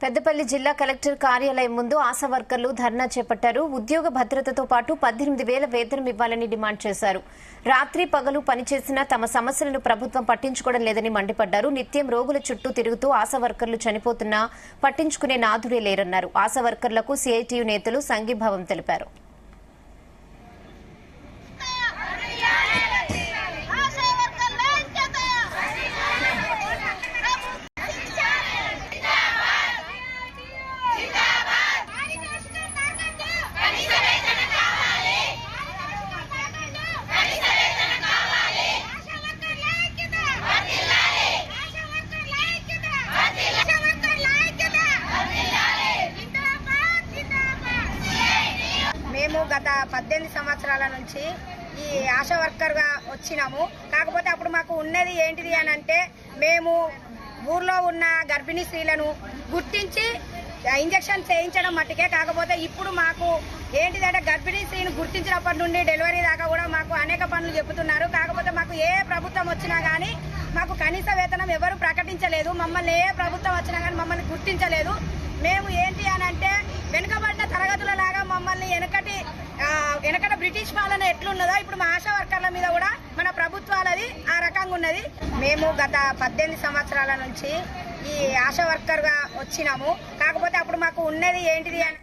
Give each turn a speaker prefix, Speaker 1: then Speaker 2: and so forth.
Speaker 1: పెద్దపల్లి జిల్లా కలెక్టర్ కార్యాలయం ముందు ఆశా వర్కర్లు ధర్నా చేపట్టారు. ఉద్యోగ భద్రతతో పాటు 18,000 వేతనం ఇవ్వాలని డిమాండ్ చేశారు. రాత్రి పగలు పనిచేసినా తమ సమస్యలను ప్రభుత్వం పట్టించుకోవడం లేదని మండిపడ్డారు. నిత్యం రోగుల చుట్టూ తిరుగుతూ ఆశా వర్కర్లు చనిపోతున్నా పట్టించుకునే నాథుడే లేరన్నారు. ఆశా వర్కర్లకు సిఐటియు నేతలు సంఘీభావం తెలిపారు.
Speaker 2: మేము గత 18 సంవత్సరాల నుంచి ఈ ఆశా వర్కర్గా వచ్చినాము. కాకపోతే అప్పుడు మాకు ఉన్నది ఏంటిది అని అంటే, మేము ఊర్లో ఉన్న గర్భిణీ స్త్రీలను గుర్తించి ఇంజక్షన్ చేయించడం మట్టుకే. కాకపోతే ఇప్పుడు మాకు ఏంటిదంటే, గర్భిణీ స్త్రీని గుర్తించినప్పటి నుండి డెలివరీ దాకా కూడా మాకు అనేక పనులు చెబుతున్నారు. కాకపోతే మాకు ఏ ప్రభుత్వం వచ్చినా కానీ మాకు కనీస వేతనం ఎవరు ప్రకటించలేదు. మమ్మల్ని ఏ ప్రభుత్వం వచ్చినా కానీ మమ్మల్ని గుర్తించలేదు. మేము ఏంటి అని అంటే, వెనుకబడిన తరగతుల లాగా మమ్మల్ని వెనకట బ్రిటిష్ పాలన ఎట్లున్నదో ఇప్పుడు మా ఆశా వర్కర్ల మీద కూడా మన ప్రభుత్వాలది ఆ రకంగా ఉన్నది. మేము గత 18 సంవత్సరాల నుంచి ఈ ఆశా వర్కర్గా వచ్చినాము. కాకపోతే అప్పుడు మాకు ఉన్నది ఏంటిది అని